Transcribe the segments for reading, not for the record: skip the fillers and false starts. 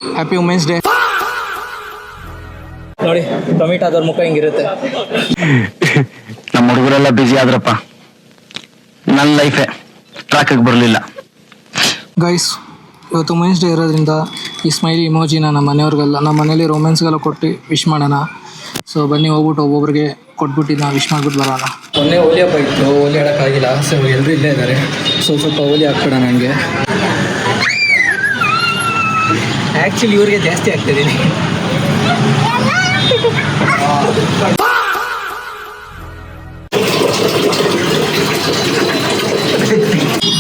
Happy women's day. ನೋಡಿ ಟೊಮೆಟೊದವ್ರ ಮುಖ ಹಿಂಗಿರುತ್ತೆ. ನಮ್ಮ ಹುಡುಗರೆಲ್ಲ ಬಿಜಿ ಆದ್ರಪ್ಪ, ನನ್ನ ಲೈಫೇ ಟ್ರ್ಯಾಕಿಗೆ ಬರಲಿಲ್ಲ. ಗೈಸ್, ಇವತ್ತು ವುಮೆನ್ಸ್ ಡೇ ಇರೋದ್ರಿಂದ ಈ ಸ್ಮೈಲಿ ಇಮೋಜಿನ ನಮ್ಮ ಮನೆಯವ್ರಿಗೆಲ್ಲ, ನಮ್ಮ ಮನೇಲಿ ರೋಮೆನ್ಸ್ಗೆಲ್ಲ ಕೊಟ್ಟು ವಿಶ್ ಮಾಡೋಣ. ಸೊ ಬನ್ನಿ ಹೋಗ್ಬಿಟ್ಟು ಒಬ್ಬೊಬ್ರಿಗೆ ಕೊಟ್ಬಿಟ್ಟು ನಾವು ವಿಶ್ ಮಾಡ್ಬಿಟ್ಟು ಬರೋಣ. ಮೊನ್ನೆ ಹೋಲಿ ಹಬ್ಬ ಇತ್ತು, ಹೋಲಿ ಆಡೋಕ್ಕಾಗಿಲ್ಲ. ಸೊ ಎಲ್ಲರೂ ಇಲ್ಲೇ ಇದ್ದಾರೆ. ಸ್ವಲ್ಪ ಹೋಲಿ ಹಾಕ್ಬಿಡ ನನಗೆ. ಆ್ಯಕ್ಚುಲಿ ಇವ್ರಿಗೆ ಜಾಸ್ತಿ ಆಗ್ತಿದ್ದೀನಿ.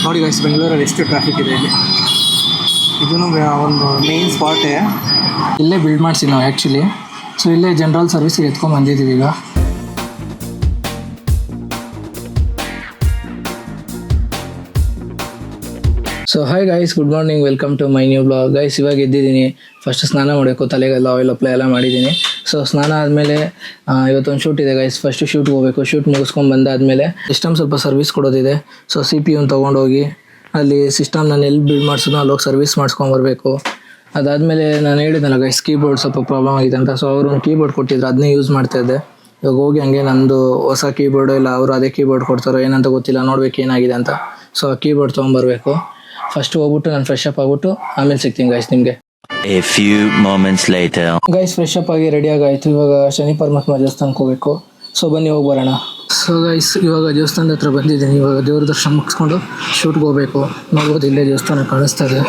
ನೋಡಿ ಗೈಸ್, ಬೆಂಗಳೂರಲ್ಲಿ ಎಷ್ಟು ಟ್ರಾಫಿಕ್ ಇದೆ ಇಲ್ಲಿ. ಇದೂ ಒಂದು ಮೇನ್ ಸ್ಪಾಟೇ. ಇಲ್ಲೇ ಬಿಲ್ಡ್ ಮಾಡಿಸಿ ನಾವು ಆ್ಯಕ್ಚುಲಿ. ಸೊ ಇಲ್ಲೇ ಜನರಲ್ ಸರ್ವಿಸಿಗೆ ಎತ್ಕೊಂಡು ಬಂದಿದ್ದೀವಿ ಈಗ. So hi guys, good morning, welcome to my new blog. Guys, ಇವಾಗ ಎದ್ದಿದ್ದೀನಿ. ಫಸ್ಟ್ ಸ್ನಾನ ಮಾಡಬೇಕು, ತಲೆಗೆಲ್ಲ ಆಯಿಲ್ ಅಪ್ಲೈ ಎಲ್ಲ ಮಾಡಿದ್ದೀನಿ. ಸೊ ಸ್ನಾನ ಆದಮೇಲೆ ಇವತ್ತೊಂದು ಶೂಟ್ ಇದೆ ಗೈಸ್. ಫಸ್ಟು ಶೂಟ್ಗೆ ಹೋಗಬೇಕು. ಶೂಟ್ ಮುಗಿಸ್ಕೊಂಡು ಬಂದಾದಮೇಲೆ ಸಿಸ್ಟಮ್ ಸ್ವಲ್ಪ ಸರ್ವಿಸ್ ಕೊಡೋದಿದೆ. ಸೊ CPU ತೊಗೊಂಡೋಗಿ ಅಲ್ಲಿ ಸಿಸ್ಟಮ್ ನಾನು ಎಲ್ಲಿ ಬಿಲ್ಡ್ ಮಾಡಿಸೋದು ಅಲ್ಲೋಗಿ ಸರ್ವಿಸ್ ಮಾಡಿಸ್ಕೊಂಬರ್ಬೇಕು. ಅದಾದಮೇಲೆ ನಾನು ಹೇಳಿದ್ನಲ್ಲ ಗೈಸ್, ಕೀಬೋರ್ಡ್ ಸ್ವಲ್ಪ ಪ್ರಾಬ್ಲಮ್ ಆಗಿದೆ ಅಂತ. ಸೊ ಅವರು ಒಂದು ಕೀಬೋರ್ಡ್ ಕೊಟ್ಟಿದ್ರು, ಅದನ್ನೇ ಯೂಸ್ ಮಾಡ್ತಾಯಿದ್ದೆ. ಇವಾಗ ಹೋಗಿ ಹಂಗೆ ನಂದು ಹೊಸ ಕೀಬೋರ್ಡು ಇಲ್ಲ ಅವರು ಅದೇ ಕೀಬೋರ್ಡ್ ಕೊಡ್ತಾರೋ ಏನಂತ ಗೊತ್ತಿಲ್ಲ, ನೋಡ್ಬೇಕು ಏನಾಗಿದೆ ಅಂತ. ಸೊ ಆ ಕೀಬೋರ್ಡ್ ತೊಗೊಂಬರ್ಬೇಕು. ಫಸ್ಟ್ ಹೋಗ್ಬಿಟ್ಟು ನಾನು ಫ್ರೆಶ್ ಅಪ್ ಆಗ್ಬಿಟ್ಟು ಆಮೇಲೆ ಸಿಗ್ತೀನಿ ಗೈಸ್ ನಿಮಗೆ. A few moments later. Guys, fresh up ಆಗಿ ರೆಡಿಯಾಗಿ ಆಯಿತು. ಇವಾಗ ಶನಿ ಪರಮಾತ್ಮ ದೇವಸ್ಥಾನಕ್ಕೆ ಹೋಗಬೇಕು. ಸೊ ಬನ್ನಿ ಹೋಗಿ ಬರೋಣ. ಸೊ ಗೈಸ್, ಇವಾಗ ದೇವಸ್ಥಾನದ ಹತ್ರ ಬಂದಿದ್ದೀನಿ. ಇವಾಗ ದೇವ್ರ ದರ್ಶನ ಮುಗಿಸ್ಕೊಂಡು ಶೂಟ್ಗೆ ಹೋಗಬೇಕು. ನೋಡ್ಬೋದು ಇಲ್ಲೇ ದೇವಸ್ಥಾನ ಕಾಣಿಸ್ತಾ ಇದೆ.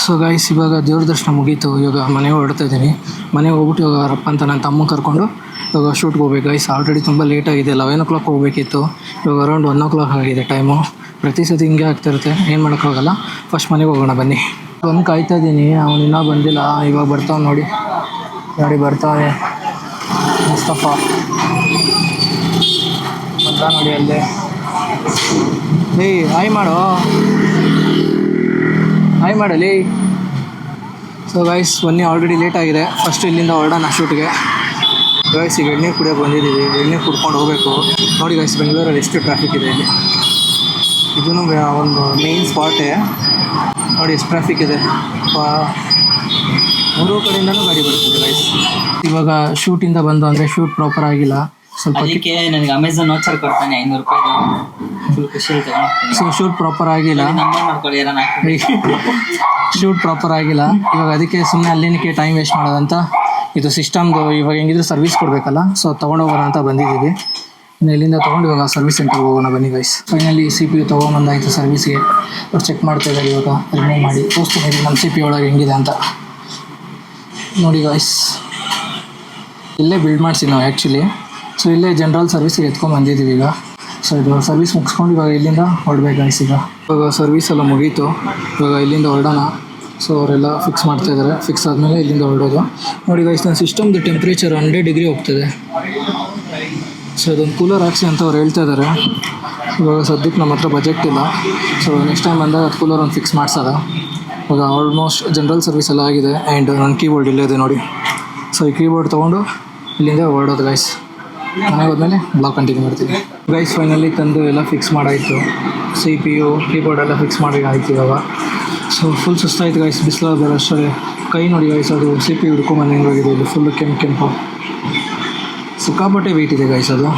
ಸೊ ಗೈಸ್, ಇವಾಗ ದೇವ್ರ ದರ್ಶನ ಮುಗೀತು. ಇವಾಗ ಮನೆಗೆ ಹೊರಡ್ತಾ ಇದ್ದೀನಿ. ಮನೆಗೆ ಹೋಗ್ಬಿಟ್ಟು ಇವಾಗ ರಪ್ಪ ಅಂತ ನನ್ನ ತಮ್ಮ ಕರ್ಕೊಂಡು ಇವಾಗ ಶೂಟ್ಗೆ ಹೋಗ್ಬೇಕು. ಗೈಸ್, ಆಲ್ರೆಡಿ ತುಂಬ ಲೇಟ್ ಆಗಿದೆ. 11 o'clock ಹೋಗಬೇಕಿತ್ತು. ಇವಾಗ ಅರೌಂಡ್ 1 o'clock ಆಗಿದೆ ಟೈಮು. ಪ್ರತಿ ಸತಿ ಹಿಂಗೆ ಆಗ್ತಿರುತ್ತೆ, ಏನು ಮಾಡೋಕ್ಕಾಗಲ್ಲ. ಫಸ್ಟ್ ಮನೆಗೆ ಹೋಗೋಣ ಬನ್ನಿ. ಬಂದು ಕಾಯ್ತಾ ಇದ್ದೀನಿ, ಅವನು ಇನ್ನೂ ಬಂದಿಲ್ಲ. ಇವಾಗ ಬರ್ತಾವೆ ನೋಡಿ ಬರ್ತಾವೆ. ಮುಸ್ತಫಾ ಬಂದ ನೋಡಿ ಅಲ್ಲೇ. ಹಾಯ್ ಮಾಡಲಿ. ಸೊ ಗೈಸ್, ಬನ್ನಿ, ಆಲ್ರೆಡಿ ಲೇಟ್ ಆಗಿದೆ. ಫಸ್ಟ್ ಇಲ್ಲಿಂದ ಹೊರಡೋಣ ಶೂಟ್ಗೆ. ಗೈಸ್, ಈಗ ಎಣ್ಣೆ ಕುಡಿಯೋಕೆ ಬಂದಿದ್ದೀವಿ. ಎಣ್ಣೆ ಕುಡ್ಕೊಂಡು ಹೋಗಬೇಕು. ನೋಡಿ ಗೈಸ್, ಬೆಂಗಳೂರಲ್ಲಿ ಎಷ್ಟು ಟ್ರಾಫಿಕ್ ಇದೆ ಇಲ್ಲಿ. ಇದೂ ಒಂದು ಮೇನ್ ಸ್ಪಾಟೇ. ನೋಡಿ ಎಷ್ಟು ಟ್ರಾಫಿಕ್ ಇದೆ. ಮೂರು ಕಡೆಯಿಂದನೂ ಗಾಡಿ ಬರ್ತಿದೆ ಗೈಸ್. ಇವಾಗ ಶೂಟಿಂದ ಬಂದು ಅಂದರೆ ಶೂಟ್ ಪ್ರಾಪರ್ ಆಗಿಲ್ಲ. ಸ್ವಲ್ಪ ನನಗೆ ಅಮೆಝಾನ್ ವಾಚರ್ ಕೊಡ್ತಾನೆ 500 ರೂಪಾಯಿ. ಫುಲ್ ಖುಷಿ. ಸೊ ಶೂಟ್ ಪ್ರಾಪರ್ ಆಗಿಲ್ಲ. ಶೂಟ್ ಪ್ರಾಪರ್ ಆಗಿಲ್ಲ. ಇವಾಗ ಅದಕ್ಕೆ ಸುಮ್ಮನೆ ಅಲ್ಲೇನಕ್ಕೆ ಟೈಮ್ ವೇಸ್ಟ್ ಮಾಡೋದಂತ ಇದು ಸಿಸ್ಟಮ್ದು ಇವಾಗ ಹೆಂಗಿದ್ರು ಸರ್ವಿಸ್ ಕೊಡಬೇಕಲ್ಲ. ಸೊ ತೊಗೊಂಡೋಗೋಣ ಅಂತ ಬಂದಿದ್ದೀವಿ. ಇನ್ನು ಇಲ್ಲಿಂದ ತೊಗೊಂಡು ಇವಾಗ ಸರ್ವಿಸ್ ಸೆಂಟರ್ಗೆ ಹೋಗೋಣ ಬನ್ನಿ ಗೈಸ್. ಫೈನಲಿ CPU ತೊಗೊಂಬಂದಾಯಿತು ಸರ್ವಿಸ್ಗೆ. ಅವ್ರು ಚೆಕ್ ಮಾಡ್ತಾ ಇದ್ದಾರೆ. ಇವಾಗ ರಿಮೂವ್ ಮಾಡಿ ತೋರಿಸ್ತೀನಿ ನಮ್ಮ CPU ಒಳಗೆ ಹೆಂಗಿದೆ ಅಂತ. ನೋಡಿ ಗೈಸ್, ಇಲ್ಲೇ ಬಿಲ್ಡ್ ಮಾಡಿಸಿ ನಾವು ಆ್ಯಕ್ಚುಲಿ. ಸೊ ಇಲ್ಲೇ ಜನರಲ್ ಸರ್ವಿಸಿಗೆ ಎತ್ಕೊಂಡು ಬಂದಿದ್ದೀವಿ ಈಗ. ಸೊ ಇದು ಸರ್ವಿಸ್ ಮುಗಿಸ್ಕೊಂಡು ಇವಾಗ ಇಲ್ಲಿಂದ ಹೊರಡ್ಬೇಕು ಗೈಸ್. ಇವಾಗ ಸರ್ವಿಸ್ ಎಲ್ಲ ಮುಗೀತು. ಇವಾಗ ಇಲ್ಲಿಂದ ಹೊರಡೋಣ. ಸೊ ಅವರೆಲ್ಲ ಫಿಕ್ಸ್ ಮಾಡ್ತಾಯಿದ್ದಾರೆ. ಫಿಕ್ಸ್ ಆದಮೇಲೆ ಇಲ್ಲಿಂದ ಹೊರಡೋದು. ನೋಡಿ ಗೈಸ್, ನನ್ನ ಸಿಸ್ಟಮ್ದು ಟೆಂಪ್ರೇಚರ್ 100 ಡಿಗ್ರಿ ಹೋಗ್ತದೆ. ಸೊ ಅದೊಂದು ಕೂಲರ್ ಹಾಕ್ಸಿ ಅಂತ ಅವ್ರು ಹೇಳ್ತಾ ಇದ್ದಾರೆ. ಇವಾಗ ಸದ್ಯಕ್ಕೆ ನಮ್ಮ ಹತ್ರ ಬಜೆಟ್ ಇಲ್ಲ. ಸೊ ನೆಕ್ಸ್ಟ್ ಟೈಮ್ ಬಂದಾಗ ಅದು ಕೂಲರ್ ಒಂದು ಫಿಕ್ಸ್ ಮಾಡ್ಸೋದ. ಇವಾಗ ಆಲ್ಮೋಸ್ಟ್ ಜನರಲ್ ಸರ್ವಿಸ್ ಎಲ್ಲ ಆಗಿದೆ. ಆ್ಯಂಡ್ ನನ್ನ ಕೀಬೋರ್ಡ್ ಇಲ್ಲೇ ಇದೆ ನೋಡಿ. ಸೊ ಈ ಕೀಬೋರ್ಡ್ ತೊಗೊಂಡು ಇಲ್ಲಿಂದ ಹೊರಡೋದು ಗೈಸ್. ಮನೆಗೆ ಹೋದ್ಮೇಲೆ ಬ್ಲಾಗ್ ಕಂಟಿನ್ಯೂ ಮಾಡ್ತೀನಿ ಗೈಸ್. ಫೈನಲಿ ತಂದು ಎಲ್ಲ ಫಿಕ್ಸ್ ಮಾಡಾಯಿತು. CPU ಕೀಬೋರ್ಡ್ ಎಲ್ಲ ಫಿಕ್ಸ್ ಮಾಡಿ ಆಯಿತು ಇವಾಗ. ಸೊ ಫುಲ್ ಸುಸ್ತಾಯಿತು ಗೈಸ್. ಬಿಸಿಲು ಬೇರೆ ಅಷ್ಟೇ. ಕೈ ನೋಡಿ ಗೈಸ್, ಅದು CPU ಹಿಡ್ಕೊಂಬಂದು ಹೆಂಗಾಗಿದೆ ಇಲ್ಲಿ ಫುಲ್ಲು ಕೆಂಪು. ಸಿಕ್ಕಾಪಟ್ಟೆ ವೆಯ್ಟ್ ಇದೆ ಗೈಸ್ ಅದು.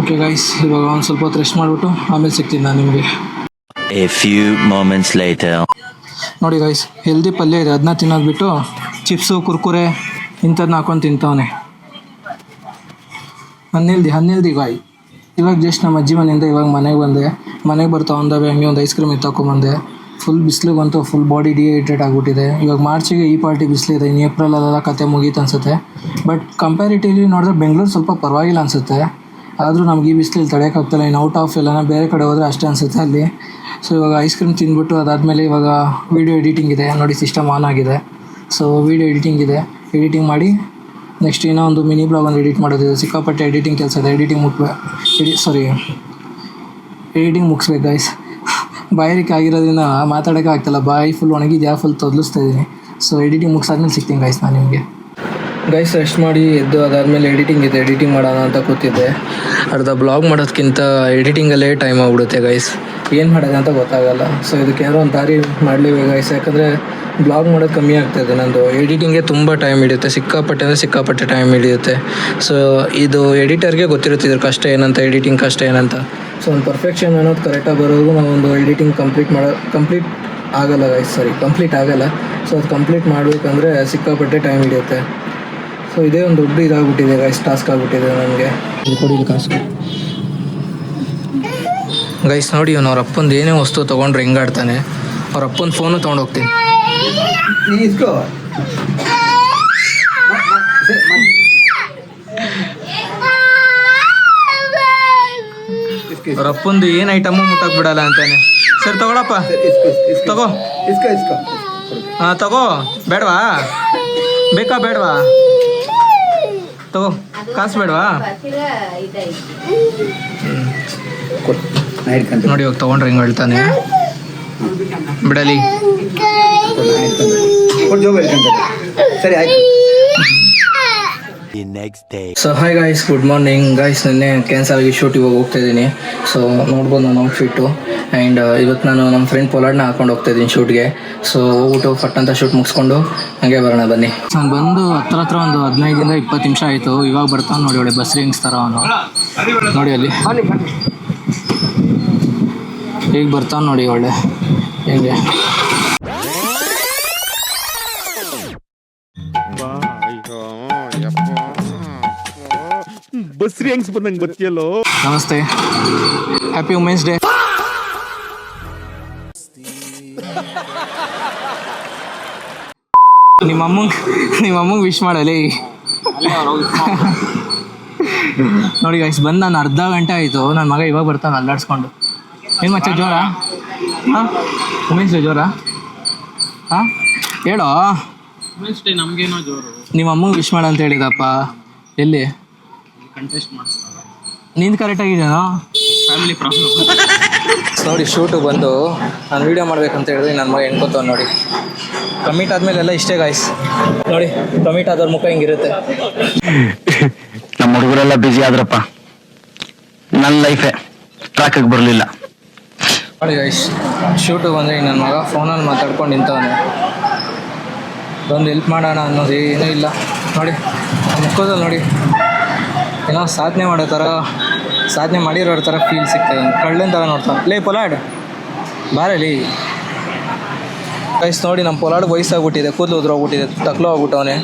ಓಕೆ ಗೈಸ್, ಇವಾಗ ಒಂದು ಸ್ವಲ್ಪ ಹೊತ್ತು ರೆಸ್ಟ್ ಮಾಡಿಬಿಟ್ಟು ಆಮೇಲೆ ಸಿಗ್ತೀನಿ ನಾನು ನಿಮಗೆ. A few moments later. ನೋಡಿ ಗೈಸ್, ಹೆಲ್ದಿ ಪಲ್ಯ ಇದೆ, ಅದನ್ನ ತಿನ್ನೋದು ಬಿಟ್ಟು ಚಿಪ್ಸು ಕುರ್ಕುರೆ ಇಂಥದ್ದನ್ನ ಹಾಕೊಂಡು ತಿಂತವನೆ. ಹನ್ನೆಲ್ದಿ ಗಾಯ್. ಇವಾಗ ಜಸ್ಟ್ ನಮ್ಮ ಅಜ್ಜಿ ಮನೆಯಿಂದ ಇವಾಗ ಮನೆಗೆ ಬರ್ತಾ ಒಂದಾವೆ ಹಂಗೆ ಒಂದು ಐಸ್ ಕ್ರೀಮ್ ಎತ್ತಾಕೊಂಬಂದೆ. ಫುಲ್ ಬಿಸಿಲಿಗಂತೂ ಫುಲ್ ಬಾಡಿ ಡಿಹೈಡ್ರೇಟ್ ಆಗಿಬಿಟ್ಟಿದೆ. ಇವಾಗ ಮಾರ್ಚಿಗೆ ಈ ಪಾರ್ಟಿ ಬಿಸಿಲಿದೆ. ಇನ್ನು ಏಪ್ರಿಲಲ್ಲೆಲ್ಲ ಕತೆ ಮುಗೀತು ಅನಿಸುತ್ತೆ. ಬಟ್ ಕಂಪ್ಯಾರಿಟಿವ್ಲಿ ನೋಡಿದ್ರೆ ಬೆಂಗಳೂರು ಸ್ವಲ್ಪ ಪರವಾಗಿಲ್ಲ ಅನಿಸುತ್ತೆ. ಆದರೂ ನಮ್ಗೆ ಈ ಬಿಸಿಲಲ್ಲಿ ತಡೆಯೋಕ್ಕಾಗ್ತಾಯಿಲ್ಲ. ಇನ್ನು ಔಟ್ ಆಫ್ ಎಲ್ಲ ಬೇರೆ ಕಡೆ ಹೋದರೆ ಅಷ್ಟೇ ಅನಿಸುತ್ತೆ ಅಲ್ಲಿ. ಸೊ ಇವಾಗ ಐಸ್ ಕ್ರೀಮ್ ತಿಂದ್ಬಿಟ್ಟು ಅದಾದಮೇಲೆ ಇವಾಗ ವೀಡಿಯೋ ಎಡಿಟಿಂಗ್ ಇದೆ ನೋಡಿ. ಸಿಸ್ಟಮ್ ಆನ್ ಆಗಿದೆ. ಸೊ ವೀಡಿಯೋ ಎಡಿಟಿಂಗ್ ಮಾಡಿ ನೆಕ್ಸ್ಟ್ ಇನ್ನೂ ಒಂದು ಮಿನಿ ಬ್ಲಾಗ್ ಒಂದು ಎಡಿಟ್ ಮಾಡೋದಿದೆ. ಸಿಕ್ಕಾಪಟ್ಟೆ ಎಡಿಟಿಂಗ್ ಕೆಲಸ ಇದೆ. ಎಡಿಟಿಂಗ್ ಮುಗಿಸ್ಬೇಕು ಗೈಸ್. ಬಾಯಾರಿಕೆ ಆಗಿರೋದ್ರಿಂದ ಮಾತಾಡೋಕ್ಕೆ ಆಗ್ತಾಯಿಲ್ಲ. ಬಾಯಿ ಫುಲ್ ಒಣಗಿದ್ಯಾ, ಫುಲ್ ತೊದಲಿಸ್ತಾ ಇದ್ದೀನಿ. ಸೊ ಎಡಿಟಿಂಗ್ ಮುಗಿಸಾದ್ಮೇಲೆ ಸಿಗ್ತೀನಿ ಗೈಸ್ ನಾನು ನಿಮಗೆ. ಗೈಸ್, ರೆಸ್ಟ್ ಮಾಡಿ ಎದ್ದು ಅದಾದಮೇಲೆ ಎಡಿಟಿಂಗ್ ಮಾಡೋಣ ಅಂತ ಕೂತಿದ್ದೆ. ಅರ್ಧ ಬ್ಲಾಗ್ ಮಾಡೋದಕ್ಕಿಂತ ಎಡಿಟಿಂಗಲ್ಲೇ ಟೈಮ್ ಆಗಿಬಿಡುತ್ತೆ ಗೈಸ್. ಏನು ಮಾಡೋದು ಅಂತ ಗೊತ್ತಾಗಲ್ಲ. ಸೊ ಇದಕ್ಕೆ ಏನೋ ಒಂದು ದಾರಿ ಮಾಡಲೇಬೇಕು ಗೈಸ್. ಯಾಕಂದರೆ ಬ್ಲಾಗ್ ಮಾಡೋದು ಕಮ್ಮಿ ಆಗ್ತಾಯಿದೆ ನಂದು. ಎಡಿಟಿಂಗ್ಗೆ ತುಂಬ ಟೈಮ್ ಹಿಡಿಯುತ್ತೆ, ಸಿಕ್ಕಾಪಟ್ಟೆ ಟೈಮ್ ಹಿಡಿಯುತ್ತೆ. ಸೊ ಇದು ಎಡಿಟರ್ಗೆ ಗೊತ್ತಿರುತ್ತೆ ಇದ್ರ ಕಷ್ಟ ಏನಂತ, ಎಡಿಟಿಂಗ್ ಕಷ್ಟ ಏನಂತ. ಸೊ ಒಂದು ಪರ್ಫೆಕ್ಷನ್ ಅನ್ನೋದು ಕರೆಕ್ಟಾಗಿ ಬರೋದು ನಾವೊಂದು ಎಡಿಟಿಂಗ್ ಕಂಪ್ಲೀಟ್ ಆಗಲ್ಲ. ಸೊ ಅದು ಕಂಪ್ಲೀಟ್ ಮಾಡಬೇಕಂದ್ರೆ ಸಿಕ್ಕಾಪಟ್ಟೆ ಟೈಮ್ ಹಿಡಿಯುತ್ತೆ. ಸೊ ಇದೇ ಒಂದು ದೊಡ್ಡ ಇದಾಗ್ಬಿಟ್ಟಿದೆ ಗೈಸ್, ಟಾಸ್ಕ್ ಆಗಿಬಿಟ್ಟಿದೆ ನನಗೆ. ಕೊಡಿ ಕಾಸು ಗೈಸ್. ನೋಡಿ ಇವನು ಅವ್ರ ಅಪ್ಪಂದು ಏನೇ ವಸ್ತು ತೊಗೊಂಡ್ರೆ ಹೆಂಗಾಡ್ತಾನೆ. ಅವ್ರ ಅಪ್ಪನ ಫೋನು ತೊಗೊಂಡೋಗ್ತೀನಿ. ಅವ್ರ ಅಪ್ಪಂದು ಏನು ಐಟಮು ಮುಟ್ಟಕ್ಕೆ ಬಿಡಲ್ಲ ಅಂತಾನೆ. ಸರಿ ತಗೊಳಪ್ಪ, ತಗೋ. ಹಾಂ ತಗೋ, ಬೇಡವಾ? ಬೇಕಾ ಬೇಡವಾ? ತಗೋ, ಕಾಸು ಬೇಡವಾ? ನೋಡಿ ಇವಾಗ ತೊಗೊಂಡ್ರೆ ಹೆಂಗೆ ಹೇಳ್ತಾನೆ, ಬಿಡಲಿ. So hi guys, good morning guys. ನಿನ್ನೆ ಕ್ಯಾನ್ಸಲ್ ಆಗಿ ಶೂಟ್ ಇವಾಗ ಹೋಗ್ತಾ ಇದ್ದೀನಿ. ಸೊ ನೋಡ್ಬೋದು ನನ್ನ ಔಟ್ಫಿಟ್ಟು. ಆ್ಯಂಡ್ ಇವತ್ತು ನಾನು ನಮ್ಮ ಫ್ರೆಂಡ್ ಪೊಲಾಡ್ನ ಹಾಕೊಂಡು ಹೋಗ್ತಾ ಇದ್ದೀನಿ ಶೂಟ್ಗೆ. ಸೊ ಹೋಗ್ಬಿಟ್ಟು ಫಟ್ ಅಂತ ಶೂಟ್ ಮುಗಿಸ್ಕೊಂಡು ಹಾಗೆ ಬರೋಣ ಬನ್ನಿ. ನಾನು ಬಂದು ಹತ್ರ ಒಂದು 15-20 ನಿಮಿಷ ಆಯಿತು. ಇವಾಗ ಬರ್ತಾನೆ ನೋಡಿ, ಒಳ್ಳೆ ಬಸ್ ರಿಂಗ್ಸ್ತಾರ ಅವನು. ನೋಡಿ ಅಲ್ಲಿ ಈಗ ಬರ್ತಾನೆ ನೋಡಿ, ಒಳ್ಳೆ ಹೆಂಗೆ. ಬಸ್ರಿ ಹೆಂಗ್ಸ್ ಬಂದಂಗೆ ಗೊತ್ತಿಯಲ್ಲೋ. ನಮಸ್ತೆ, ಹ್ಯಾಪಿ ವುಮೆನ್ಸ್ ಡೇ. ನಿಮ್ಮ ಅಮ್ಮಂಗೆ ವಿಶ್ ಮಾಡಲಿ. ನೋಡಿ ಗೈಸ್, ಬಂದು ನಾನು ಅರ್ಧ ಗಂಟೆ ಆಯಿತು. ನನ್ನ ಮಗ ಇವಾಗ ಬರ್ತಾನೆ ಅಲ್ಲಾಡ್ಸ್ಕೊಂಡು. ಏನು ಮಚ್ಚ ಜೋರ? ಹಾಂ, ವುಮೆನ್ಸ್ ಡೇ ಜೋರ? ಹಾಂ ಹೇಳೋ. ವುಮೆನ್ಸ್ ಡೇ ನಮಗೇನೋ ಜೋರು. ನಿಮ್ಮ ಅಮ್ಮಂಗೆ ವಿಶ್ ಮಾಡ ಅಂತ ಹೇಳಿದಪ್ಪ. ಎಲ್ಲಿ ಕಂಟೆಸ್ಟ್ ಮಾಡಿಸ್ತಾರೆ. ನಿಂದು ಕರೆಕ್ಟಾಗಿದೆಯೋ? Family problem. ನೋಡಿ ಶೂಟು ಬಂದು ನಾನು ವೀಡಿಯೋ ಮಾಡ್ಬೇಕಂತ ಹೇಳಿದ್ರೆ ನನ್ನ ಮಗ ಎಣ್ಕೊತಾವ ನೋಡಿ. ಕಮಿಟ್ ಆದಮೇಲೆ ಎಲ್ಲ ಇಷ್ಟೇ ಗಾಯ್ಸ್. ನೋಡಿ ಕಮಿಟ್ ಆದವ್ರ ಮುಖ ಹಿಂಗಿರುತ್ತೆ. ನಮ್ಮ ಹುಡುಗರೆಲ್ಲ ಬ್ಯುಸಿ ಆದ್ರಪ್ಪ, ನನ್ನ ಲೈಫೇ ಟ್ರ್ಯಾಕಿಗೆ ಬರಲಿಲ್ಲ. ನೋಡಿ ಗೈಸ್, ಶೂಟು ಬಂದರೆ ನನ್ನ ಮಗ ಫೋನಲ್ಲಿ ಮಾತಾಡ್ಕೊಂಡು ನಿಂತವನೆ. ಬಂದು ಹೆಲ್ಪ್ ಮಾಡೋಣ ಅನ್ನೋದು ಏನೂ ಇಲ್ಲ. ನೋಡಿ ಮುಖದಲ್ಲಿ ನೋಡಿ ಏನೋ ಸಾಧನೆ ಮಾಡೋ ಥರ, ಸಾಧನೆ ಮಾಡಿರೋರ ಥರ ಫೀಲ್ ಸಿಗ್ತದೆ. ಕಳ್ಳನ ಥರ ನೋಡ್ತಾನೆ. ಲೇ ಪೊಲಾಡ್ ಬಾರಲ್ಲಿ ಗೈಸ್. ನೋಡಿ ನಮ್ಮ ಪೊಲಾಡ್ ವಯಸ್ಸಾಗ್ಬಿಟ್ಟಿದೆ, ಕೂದಲು ಉದ್ರೋಗ್ಬಿಟ್ಟಿದೆ, ತಕ್ಲು ಆಗ್ಬಿಟ್ಟವನೆ,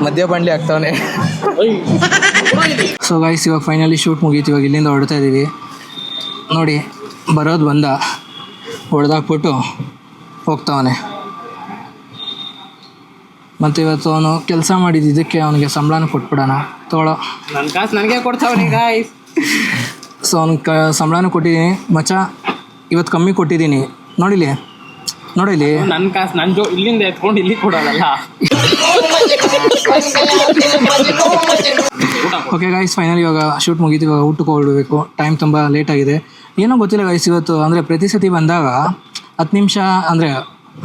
ಮಧ್ಯ ಬಂಡ್ಲಿ ಆಗ್ತವನೆ. ಸೊ ಗೈಸ್, ಇವಾಗ ಫೈನಲಿ ಶೂಟ್ ಮುಗೀತು. ಇವಾಗ ಇಲ್ಲಿಂದ ಹೊರಡ್ತಾ ಇದ್ದೀವಿ. ನೋಡಿ ಬರೋದು ಬಂದ, ಹೊಡೆದಾಕ್ಬಿಟ್ಟು ಹೋಗ್ತಾವನೆ. ಮತ್ತು ಇವತ್ತು ಅವನು ಕೆಲಸ ಮಾಡಿದ್ದಕ್ಕೆ ಅವನಿಗೆ ಸಂಬಳನೂ ಕೊಟ್ಬಿಡೋಣ. ತೊಗೊಳ್ಳೋ, ನನ್ನ ಕಾಸು ನನಗೆ ಕೊಡ್ತಾವ್ರಿ ಗಾಯ್ಸ್. ಸೊ ಅವ್ನಿಗೆ ಸಂಬಳನೂ ಕೊಟ್ಟಿದ್ದೀನಿ ಮಚ್ಚ. ಇವತ್ತು ಕಮ್ಮಿ ಕೊಟ್ಟಿದ್ದೀನಿ. ನೋಡಿಲಿ ನನ್ನ ಕಾಸು ನನ್ನ ಇಲ್ಲಿಂದ ಎತ್ಕೊಂಡು ಇಲ್ಲಿ ಕೊಡೋಲ್ಲ. ಓಕೆ ಗೈಸ್, ಫೈನಲಿ ಇವಾಗ ಶೂಟ್ ಮುಗೀತು. ಇವಾಗ ಊಟಕ್ಕೆ ಹೊರಡಬೇಕು. ಟೈಮ್ ತುಂಬ ಲೇಟಾಗಿದೆ. ಏನೋ ಗೊತ್ತಿಲ್ಲ ಗೈಸ್ ಇವತ್ತು. ಅಂದರೆ ಪ್ರತಿ ಸತಿ ಬಂದಾಗ 10 ನಿಮಿಷ ಅಂದರೆ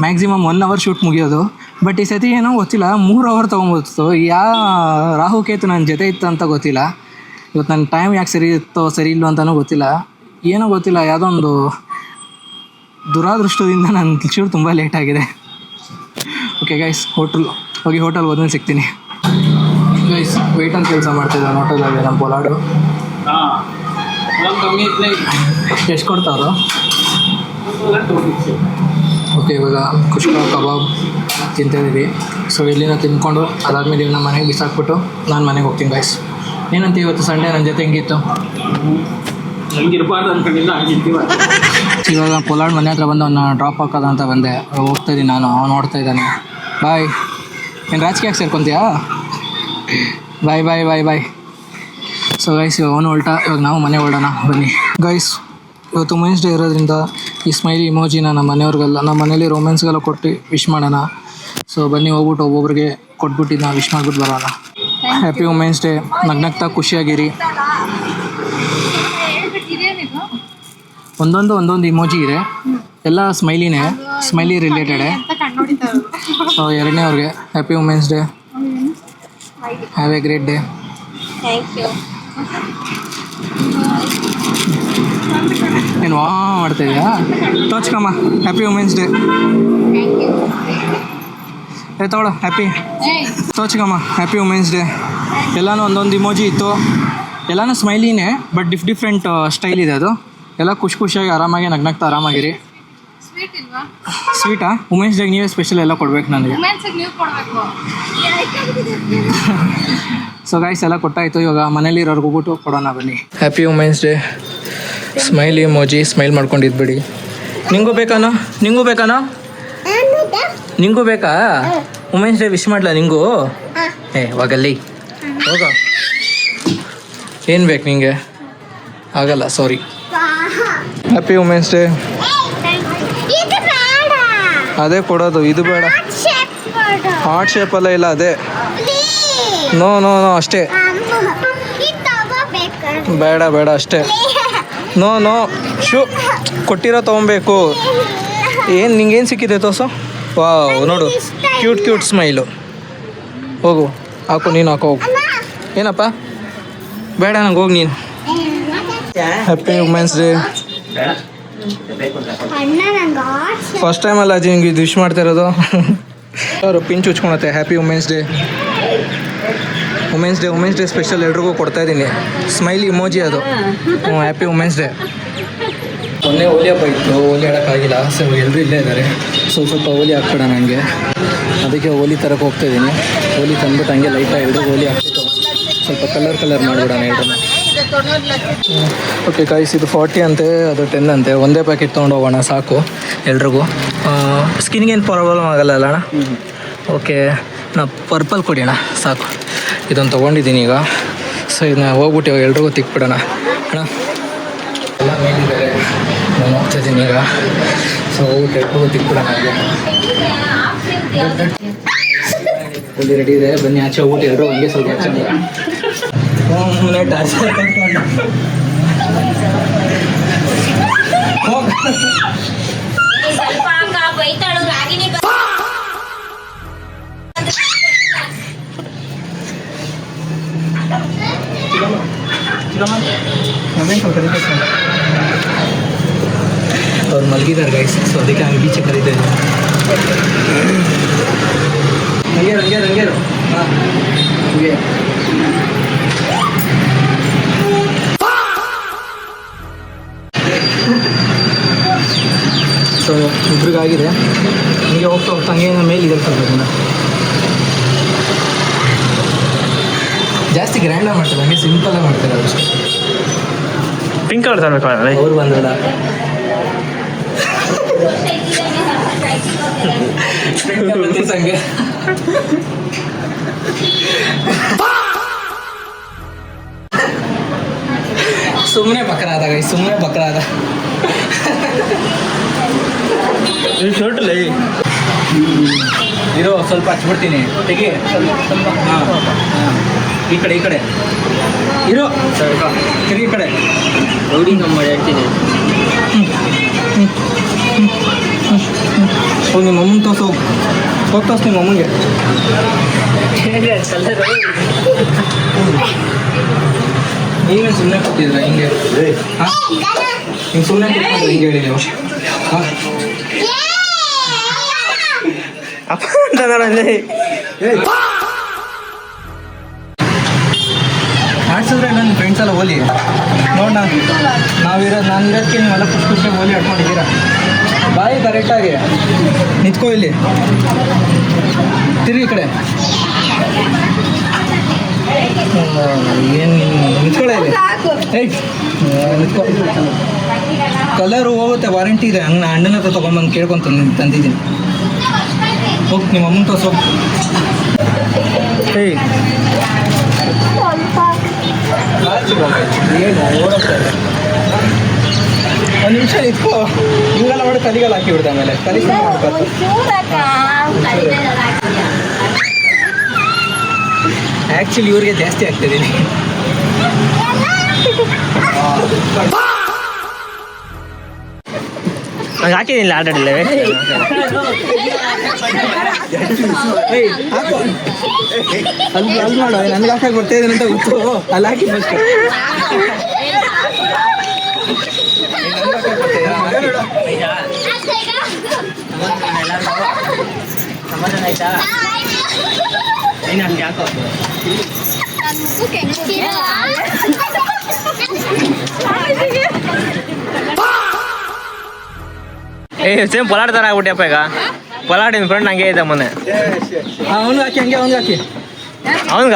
ಮ್ಯಾಕ್ಸಿಮಮ್ 1 ಅವರ್ ಶೂಟ್ ಮುಗಿಯೋದು. ಬಟ್ ಈ ಸತಿ ಏನೋ ಗೊತ್ತಿಲ್ಲ 3 ಅವರ್ ತೊಗೊಂಬೋದಿತ್ತು. ರಾಹುಕೇತು ನನ್ನ ಜೊತೆ ಇತ್ತು ಅಂತ ಗೊತ್ತಿಲ್ಲ. ಇವತ್ತು ನನ್ನ ಟೈಮ್ ಯಾಕೆ ಸರಿ ಇತ್ತೋ ಸರಿ ಇಲ್ಲೋ ಅಂತಲೂ ಗೊತ್ತಿಲ್ಲ. ಏನೋ ಗೊತ್ತಿಲ್ಲ, ಯಾವುದೋ ಒಂದು ದುರಾದೃಷ್ಟದಿಂದ ನನ್ನ ಶೂಟ್ ತುಂಬ ಲೇಟಾಗಿದೆ. ಓಕೆ ಗೈಸ್, ಹೋಟೆಲ್ ಹೋದ್ಮೇಲೆ ಸಿಗ್ತೀನಿ ಗೈಸ್. ವೆಯ್ಟಲ್ಲಿ ಕೆಲಸ ಮಾಡ್ತಿದ್ದಾನೆ ಹೋಟೆಲಲ್ಲಿ ನಮ್ಮ ಪೊಲಾಡು. ಎಷ್ಟು ಕೊಡ್ತಾರೋ? ಓಕೆ, ಇವಾಗ ಕುಷ್ಕ ಕಬಾಬ್ ತಿಂತಿದ್ದೀವಿ. ಸೊ ಇಲ್ಲಿಂದ ತಿಂದ್ಕೊಂಡು ಅದಾದಮೇಲೆ ಇವನ್ನ ಮನೆಗೆ ಬಿಸಾಕ್ಬಿಟ್ಟು ನಾನು ಮನೆಗೆ ಹೋಗ್ತೀನಿ ಗೈಸ್. ಏನಂತ ಇವತ್ತು ಸಂಡೇ ನನ್ನ ಜೊತೆ ಹೆಂಗಿತ್ತು? ನಂಗಿರ್ಬಾರ್ದು ಅನ್ಕೊಂಡಿಲ್ಲ, ಆಗಿರ್ತೀವ. ಇವಾಗ ಪೊಲಾಡ್ ಮನೆ ಹತ್ರ ಬಂದು ಅವನ್ನ ಡ್ರಾಪ್ ಹಾಕೋದ ಅಂತ ಬಂದೆ. ಹೋಗ್ತಾಯಿದ್ದೀನಿ ನಾನು, ಅವ್ನು ನೋಡ್ತಾ ಇದ್ದಾನೆ. ಬಾಯ್. ಏನು ರಾಜಕೀಯಕ್ಕೆ ಸೇರ್ಕೊತೀಯಾ? ಬಾಯ್ ಬಾಯ್ ಬಾಯ್ ಬಾಯ್. ಸೊ ಗೈಸ್, ಇವಾಗ ಅವನು ಹೊಲ್ಟ. ಇವಾಗ ನಾವು ಮನೆ ಹೊರಡೋಣ ಬನ್ನಿ ಗೈಸ್. ಇವತ್ತು ವುಮೆನ್ಸ್ ಡೇ ಇರೋದ್ರಿಂದ ಈ ಸ್ಮೈಲಿ ಇಮೋಜಿನ ನಮ್ಮ ಮನೆಯವ್ರಿಗೆಲ್ಲ, ನಮ್ಮ ಮನೇಲಿ ರೋಮೆನ್ಸ್ಗೆಲ್ಲ ಕೊಟ್ಟು ವಿಶ್ ಮಾಡೋಣ. ಸೊ ಬನ್ನಿ, ಹೋಗ್ಬಿಟ್ಟು ಒಬ್ಬೊಬ್ರಿಗೆ ಕೊಟ್ಬಿಟ್ಟು ನಾವು ವಿಶ್ ಮಾಡಿಬಿಟ್ಟು ಬರೋಣ. Happy women's day. ನಗ್ನಗ್ತಾ ಖುಷಿಯಾಗಿರಿ. ಒಂದೊಂದು ಇಮೋಜಿ ಇದೆ, ಎಲ್ಲ ಸ್ಮೈಲಿನೇ, ಸ್ಮೈಲಿ ರಿಲೇಟೆಡೇ. ಸೊ 2ನೇ ಅವ್ರಿಗೆ happy women's day. Have a great day. Thank you. ಏನು ವಾ ಮಾಡ್ತಾ ಇದೆಯಾ? ತೋಚ್ಕಮ್ಮ, ಹ್ಯಾಪಿ ವುಮೆನ್ಸ್ ಡೇ. ತಗೊಳ ಹ್ಯಾಪಿ ತೋಚ್ಕಮ್ಮ, ಹ್ಯಾಪಿ ವುಮೆನ್ಸ್ ಡೇ. ಎಲ್ಲನೂ ಒಂದೊಂದು ಇಮೋಜಿ ಇತ್ತು, ಎಲ್ಲನೂ ಸ್ಮೈಲಿನೇ, ಬಟ್ ಡಿಫ್ರೆಂಟ್ ಸ್ಟೈಲ್ ಇದೆ ಅದು. ಎಲ್ಲ ಖುಷಿಯಾಗಿ ಆರಾಮಾಗಿ ನಗ್ನಗ್ತಾ ಆರಾಮಾಗಿರಿ. ಸ್ವೀಟಾ? ವುಮೆನ್ಸ್ ಡೇಗೆ ನೀವೇ ಸ್ಪೆಷಲ್ ಎಲ್ಲ ಕೊಡ್ಬೇಕು ನನಗೆ. ಸೊ ಗೈಸ್ ಎಲ್ಲ ಕೊಟ್ಟಾಯಿತು, ಇವಾಗ ಮನೇಲಿ ಇರೋರ್ಗೆ ಹೋಗ್ಬಿಟ್ಟು ಕೊಡೋಣ ಬನ್ನಿ. Happy women's day. Smiley emoji, smile ಮಾಡ್ಕೊಂಡಿದ್ಬಿಡಿ. ನಿಂಗೂ ಬೇಕಾನೋ? ನಿಂಗೂ ಬೇಕಾ? ವುಮೆನ್ಸ್ ಡೇ ವಿಶ್ ಮಾಡ್ಲಾ ನಿಂಗೂ? ಹೋಗಲ್ಲಿ ಹೋಗ. ಏನು ಬೇಕು ನಿಂಗೆ? ಆಗಲ್ಲ, ಸಾರಿ. Happy women's day. ಅದೇ ಕೊಡೋದು, ಇದು ಬೇಡ. ಹಾರ್ಟ್ ಶೇಪಲ್ಲ ಇಲ್ಲ, ಅದೇ. ನೋ ಅಷ್ಟೇ. ಬೇಡ ಅಷ್ಟೇ. ನೋ ಶೂ ಕೊಟ್ಟಿರೋ ತೊಗೊಬೇಕು. ಏನು ನಿಂಗೇನು ಸಿಕ್ಕಿದೆ ತೋರ್ಸು. ವಾವ್, ನೋಡು, ಕ್ಯೂಟ್ ಸ್ಮೈಲು. ಹೋಗು, ಹಾಕು, ನೀನು ಹಾಕೋ ಹೋಗು. ಏನಪ್ಪ? ಬೇಡ ನಂಗೆ, ಹೋಗಿ ನೀನು. Happy women's day. First time ಅಲ್ಲ ಅಜ್ಜಿ ಹಿಂಗೆ ಇದು ವಿಶ್ ಮಾಡ್ತಾ ಇರೋದು. ಅವರು ಪಿಂಚ್ ಉಚ್ಕೊಳತ್ತೆ. Happy women's day. Women's day special ಎಲ್ರಿಗೂ ಕೊಡ್ತಾ ಇದ್ದೀನಿ. ಸ್ಮೈಲಿ ಇಮೋಜಿ ಅದು. Happy women's day. ಮೊನ್ನೆ ಹೋಲಿ ಹಬ್ಬ ಇತ್ತು, ಹೋಲಿ ಆಡೋಕ್ಕಾಗಿಲ್ಲ. ಸೊ ಎಲ್ಲರೂ ಇಲ್ಲೇ ಇದ್ದಾರೆ. ಸ್ವಲ್ಪ ಹೋಲಿ ಹಾಕ್ಬೇಡ ನನಗೆ, ಅದಕ್ಕೆ ಹೋಲಿ ತರಕ್ಕೆ ಹೋಗ್ತಾಯಿದ್ದೀನಿ. ಹೋಲಿ ತಂದ್ಬಿಟ್ಟು ಹಂಗೆ ಲೈಟಾಗಿ ಎಲ್ರಿಗೂ ಹೋಲಿ ಹಾಕ್ಬಿಟ್ಟು ಸ್ವಲ್ಪ ಕಲರ್ ಮಾಡಿಬಿಡೋಣ ಎಲ್ರೂ. ಓಕೆ ಗಾಯ್ಸ್, ಇದು 40 ಅಂತೆ, ಅದು 10 ಅಂತೆ. ಒಂದೇ ಪ್ಯಾಕೆಟ್ ತೊಗೊಂಡು ಹೋಗೋಣ ಸಾಕು ಎಲ್ರಿಗೂ. ಸ್ಕಿನ್ಗೇನು ಪ್ರಾಬ್ಲಮ್ ಆಗಲ್ಲ ಅಲ್ಲ ಅಣ್ಣ? ಓಕೆ, ನಾವು ಪರ್ಪಲ್ ಕೊಡಿ ಅಣ್ಣ ಸಾಕು. ಇದನ್ನು ತೊಗೊಂಡಿದ್ದೀನಿ ಈಗ. ಸೊ ಇದನ್ನ ಹೋಗ್ಬಿಟ್ಟು ಇವಾಗ ಎಲ್ರಿಗೂ ತಿಕ್ಬಿಡೋಣ ಅಣ್ಣ. ಎಲ್ಲ ಮೇಲಿದ್ದಾರೆ, ನಾನು ಹೋಗ್ತಾಯಿದ್ದೀನಿ ಈಗ. ಸೊ ಹೋಗ್ಬಿಟ್ಟು ಎಲ್ರಿಗೂ ತಿಕ್ಬಿಡೋಣ. ಅಲ್ಲಿ ರೆಡಿ ಇದೆ, ಬನ್ನಿ ಆಚೆ ಹೋಗ್ಬಿಟ್ಟು ಎಲ್ಲರೂ ಹಂಗೆ ಸ್ವಲ್ಪ ಆಚೆ ಅವ್ರು ಮಲಗಿದ್ದಾರೆ ಗೈಸ್. ಸೊ ಅದಕ್ಕೆ ಹಂಗೆ ಬೀಚೆ ಕರೀತಾ ಇದ್ದೀನಿ. ಹಂಗೆ ಹಾಂ ಹಂಗೆ. ಸೊ ಇಬ್ರಿಗಾಗಿದೆ. ಹಂಗೆ ಹೋಗ್ತಾ ಹಂಗೆ ಮೇಲಿದೆ ಸ್ವಲ್ಪ. ಜಾಸ್ತಿ ಗ್ರ್ಯಾಂಡಾಗಿ ಮಾಡ್ತಾರೆ, ಹಂಗೆ ಸಿಂಪಲಾಗಿ ಮಾಡ್ತಾರೆ ಅಷ್ಟೇ. ಪಿಂಕ್ ಕಲರ್ ತರಬೇಕು. ಅವ್ರು ಬಂದ್ರಲ್ಲ, ಹಂಗೆ ಸುಮ್ಮನೆ ಬಕ್ರಾದ ಶರ್ಟಲ್ಲಿ ಇರೋ ಸ್ವಲ್ಪ ಹಚ್ಬಿಡ್ತೀನಿ. ತೆಗಿ ಸ್ವಲ್ಪ. ಹಾಂ, ಈ ಕಡೆ ಇರೋ ಸ್ವಲ್ಪ ತಿರುಗಿ ಈ ಕಡೆ. ರೌಡಿ ನಮ್ಮ ಹೇಳ್ತೀನಿ. ಹೋಗಿ ನಿಮ್ಮ ಅಮ್ಮನ ತೋರ್ಸು. ತೋರ್ಸು ನಿಮ್ಮ ಅಮ್ಮನಿಗೆ. ನೀವೇನು ಸುಮ್ಮನೆ ಕೊಟ್ಟಿದ್ರ ಹಿಂಗೆ? ಹಾಂ, ಹಿಂಗೆ ಸುಮ್ಮನೆ ಕೊಟ್ಟಿದ್ರೆ ಹಿಂಗೆ ಹೇಳಿ ನೀವು. ಹಾಂ, ಆಡ್ಸಿದ್ರೆ ನನ್ನ ಫ್ರೆಂಡ್ಸ್ ಎಲ್ಲ ಹೋಲಿ ನೋಡೋಣ. ನಾವಿರೋದು ನಾನು ಇರೋದಕ್ಕೆ ನೀವೆಲ್ಲ ಖುಷಿಯಾಗಿ ಹೋಲಿ ಆಡ್ಕೊಂಡಿದ್ದೀರಾ. ಬಾಯಿ ಕರೆಕ್ಟಾಗಿ ನಿಂತ್ಕೋ, ಇಲ್ಲಿ ತಿರುಗಿ ಈ ಕಡೆ. ಏನು ನಿಂತ್ಕೊಳ್ಳೆ ಇಲ್ಲಿ. ಏಯ್ ನಿಂತ್ಕೊ. ಕಲರು ಹೋಗುತ್ತೆ, ವಾರಂಟಿ ಇದೆ. ಹಂಗೆ ಅಣ್ಣನ ಹತ್ರ ತೊಗೊಂಬಂದು ತಂದಿದ್ದೀನಿ. ಹೋಗಿ ನಿಮ್ಮ ಅಮ್ಮನ ತೋರ್ಸು. ಏಯ್ ಏನು ಓಡೋಗ್ತಾ ಇದೆ. ಒಂದು ನಿಮಿಷ ನಿಂತ್ಕೋ. ಹಿಂಗೆಲ್ಲ ಮಾಡಿ ಕಲಿಗೆಲ್ಲ ಹಾಕಿ ಬಿಡ್ದೆ. ಆಮೇಲೆ ಕಲಿಗೆ ಆ್ಯಕ್ಚುಲಿ ಇವ್ರಿಗೆ ಜಾಸ್ತಿ ಆಗ್ತಿದ್ದೀನಿ. ಹಾಕಿದಿಲ್ಲ ಆಟಾಡಿಲ್ಲ. ಹಾಕು ಅಲ್ಲಿ ಮಾಡು. ನನಗೆ ಹಾಕಕ್ಕೆ ಬರ್ತಾ ಇದ್ದೀನಿ ಅಂತ ಗೊತ್ತು. ಅಲ್ಲಿ ಹಾಕಿ ಫಸ್ಟ್. ಸಮಾಧಾನ ಆಯ್ತಾ ಏನು ಹಂಗೆ ಯಾಕೋ ಸೇಮ್ ಪಲಾಡ್ ಥರ ಆಗ್ಬಿಟ್ಟಿಯಪ್ಪ ಈಗ. ಪಲಾಡ್ ನಿನ್ನ ಫ್ರೆಂಡ್ ಹಂಗೆ ಇದೆ ಮೊನ್ನೆ. ಅವ್ನು ಹಾಕಿ ಹಂಗೆ ಅವ್ನಿಗೆ ಹಾಕಿ. ಅವನ್ಗ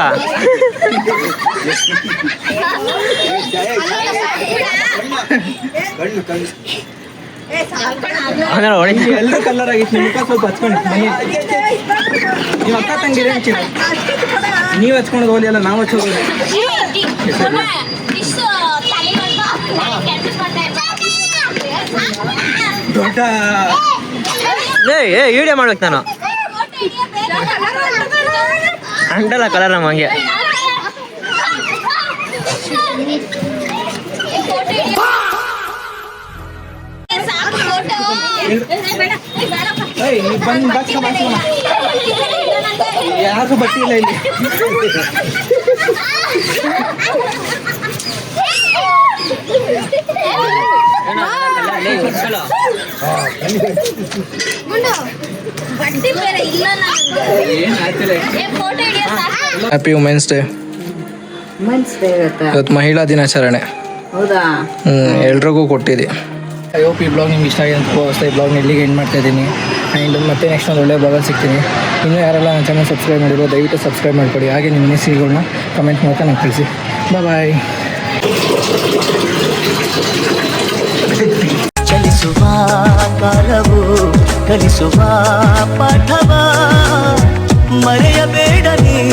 ಅವನ ಹೊಡಿ. ಎಲ್ಲರೂ ಕಲರ್ ಆಗಿತ್ತು, ನಿಮ್ಮ ಮುಖ ಸ್ವಲ್ಪ ಹಚ್ಕೊಂಡು ಬನ್ನಿ. ನೀವು ಅಕ್ಕ ತಂಗಿರಿ ನೀವು ಹಚ್ಕೊಂಡು ಹೋಗಿ ಅಲ್ಲ, ನಾವು ಹಚ್ಚೋದು. ದೊಡ್ಡ ಏ ವಿಡಿಯೋ ಮಾಡ್ಬೇಕು ನಾನು. ಅಂಟಲ್ಲ ಕಲರ್ ನಮ್ಮ ಹಂಗೆ. ಯಾರು ಬಟ್ಟಿ ಇಲ್ಲ ಇಲ್ಲಿ. Happy women's day. ಇವತ್ತು ಮಹಿಳಾ ದಿನಾಚರಣೆ. ಹೌದಾ? ಎಲ್ರಿಗೂ ಕೊಟ್ಟಿದ್ದೆ. ಐ ಹೋಪ್ ಈ ಬ್ಲಾಗ್ ನಿಮ್ಗೆ ಇಷ್ಟ ಆಗಿದೆ ಅಂತ ಭಾವಿಸ್ತಾ ಈ ಬ್ಲಾಗ್ನ ಇಲ್ಲಿಗೆ ಎಂಡ್ ಮಾಡ್ತಾ ಇದ್ದೀನಿ. ಆ್ಯಂಡ್ ಮತ್ತೆ ನೆಕ್ಸ್ಟ್ ಒಂದು ಒಳ್ಳೆ ಬ್ಲಾಗಲ್ಲಿ ಸಿಗ್ತೀನಿ. ಇನ್ನೂ ಯಾರೆಲ್ಲ ನನ್ನ ಚಾನಲ್ ಸಬ್ಸ್ಕ್ರೈಬ್ ಮಾಡಿರೋ ದಯವಿಟ್ಟು ಸಬ್ಸ್ಕ್ರೈಬ್ ಮಾಡಿಕೊಡಿ. ಹಾಗೆ ನಿಮ್ಮ ಅನಿಸಿಕೆಗಳನ್ನ ಕಮೆಂಟ್ ಮೂಲಕ ನಂಗೆ ತಿಳಿಸಿ. ಬಾಯ್. ಚಲಿಸುವ ಕಾಲವು ಕಲಿಸುವ ಪಾಠವ ಮರೆಯಬೇಡ ನೀ.